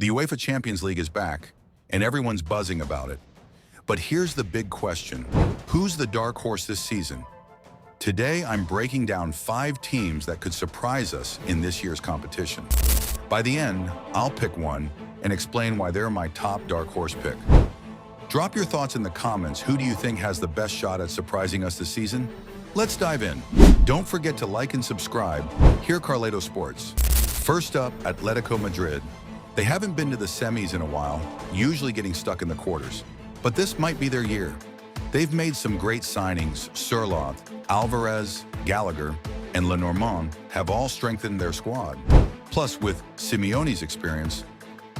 The UEFA Champions League is back, and everyone's buzzing about it. But here's the big question. Who's the dark horse this season? Today, I'm breaking down 5 teams that could surprise us in this year's competition. By the end, I'll pick one and explain why they're my top dark horse pick. Drop your thoughts in the comments. Who do you think has the best shot at surprising us this season? Let's dive in. Don't forget to like and subscribe. Here Carleto Sports. First up, Atletico Madrid. They haven't been to the semis in a while, usually getting stuck in the quarters. But this might be their year. They've made some great signings. Surloth, Alvarez, Gallagher, and Lenormand have all strengthened their squad. Plus, with Simeone's experience,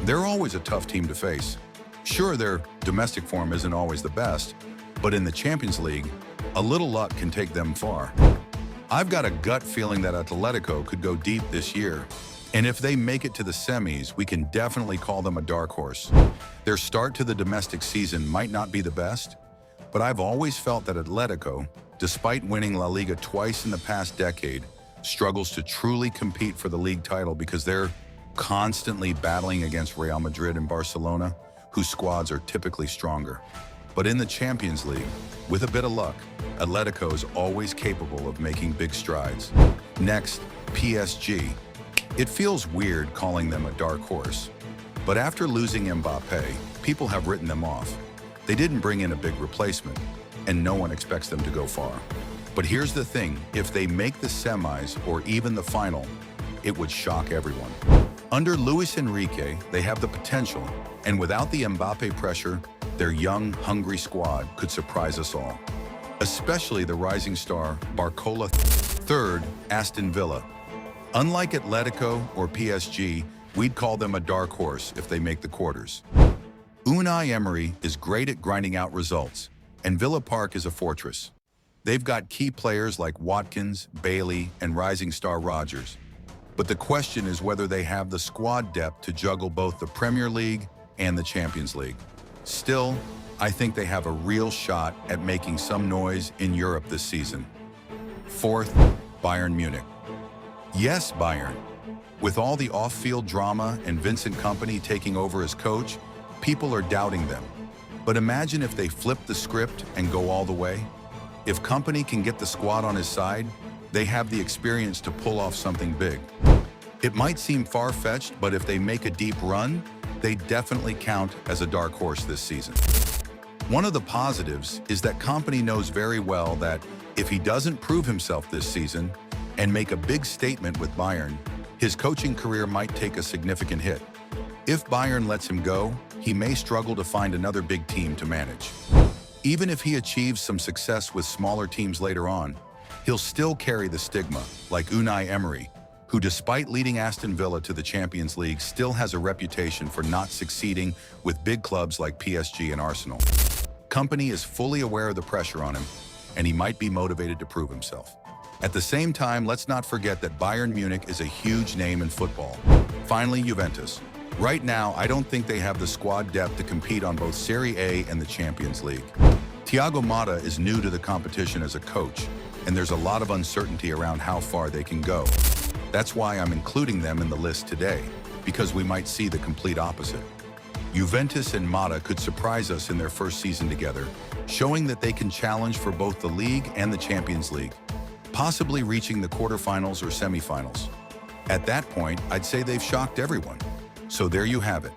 they're always a tough team to face. Sure, their domestic form isn't always the best, but in the Champions League, a little luck can take them far. I've got a gut feeling that Atletico could go deep this year. And if they make it to the semis, we can definitely call them a dark horse. Their start to the domestic season might not be the best, but I've always felt that Atletico, despite winning La Liga twice in the past decade, struggles to truly compete for the league title because they're constantly battling against Real Madrid and Barcelona, whose squads are typically stronger. But in the Champions League, with a bit of luck, Atletico is always capable of making big strides. Next, PSG. It feels weird calling them a dark horse, but after losing Mbappé, people have written them off. They didn't bring in a big replacement, and no one expects them to go far. But here's the thing, if they make the semis or even the final, it would shock everyone. Under Luis Enrique, they have the potential, and without the Mbappé pressure, their young, hungry squad could surprise us all. Especially the rising star, Barcola. Third, Aston Villa. Unlike Atletico or PSG, we'd call them a dark horse if they make the quarters. Unai Emery is great at grinding out results, and Villa Park is a fortress. They've got key players like Watkins, Bailey, and rising star Rodgers. But the question is whether they have the squad depth to juggle both the Premier League and the Champions League. Still, I think they have a real shot at making some noise in Europe this season. Fourth, Bayern Munich. Yes, Bayern. With all the off-field drama and Vincent Kompany taking over as coach, people are doubting them. But imagine if they flip the script and go all the way. If Kompany can get the squad on his side, they have the experience to pull off something big. It might seem far-fetched, but if they make a deep run, they definitely count as a dark horse this season. One of the positives is that Kompany knows very well that if he doesn't prove himself this season and make a big statement with Bayern, his coaching career might take a significant hit. If Bayern lets him go, he may struggle to find another big team to manage. Even if he achieves some success with smaller teams later on, he'll still carry the stigma, like Unai Emery, who despite leading Aston Villa to the Champions League still has a reputation for not succeeding with big clubs like PSG and Arsenal. Kompany is fully aware of the pressure on him, and he might be motivated to prove himself. At the same time, let's not forget that Bayern Munich is a huge name in football. Finally, Juventus. Right now, I don't think they have the squad depth to compete on both Serie A and the Champions League. Thiago Motta is new to the competition as a coach, and there's a lot of uncertainty around how far they can go. That's why I'm including them in the list today, because we might see the complete opposite. Juventus and Motta could surprise us in their first season together, showing that they can challenge for both the league and the Champions League, possibly reaching the quarterfinals or semifinals. At that point, I'd say they've shocked everyone. So there you have it.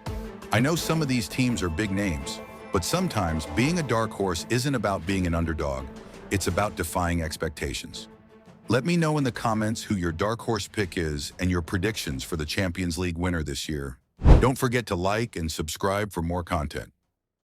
I know some of these teams are big names, but sometimes being a dark horse isn't about being an underdog. It's about defying expectations. Let me know in the comments who your dark horse pick is and your predictions for the Champions League winner this year. Don't forget to like and subscribe for more content.